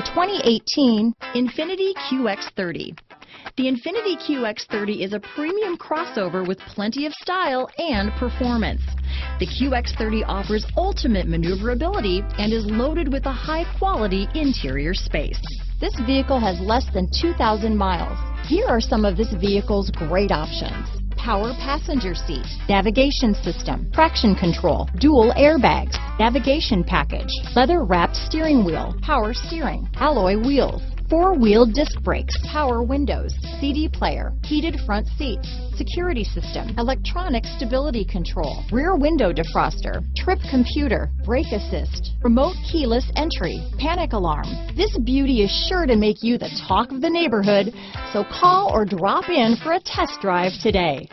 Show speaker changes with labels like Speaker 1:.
Speaker 1: 2018 INFINITI QX30. The INFINITI QX30 is a premium crossover with plenty of style and performance. The QX30 offers ultimate maneuverability and is loaded with a high-quality interior space. This vehicle has less than 2,000 miles. Here are some of this vehicle's great options: power passenger seat, navigation system, traction control, dual airbags, navigation package, leather-wrapped steering wheel, power steering, alloy wheels, four-wheel disc brakes, power windows, CD player, heated front seats, security system, electronic stability control, rear window defroster, trip computer, brake assist, remote keyless entry, panic alarm. This beauty is sure to make you the talk of the neighborhood, so call or drop in for a test drive today.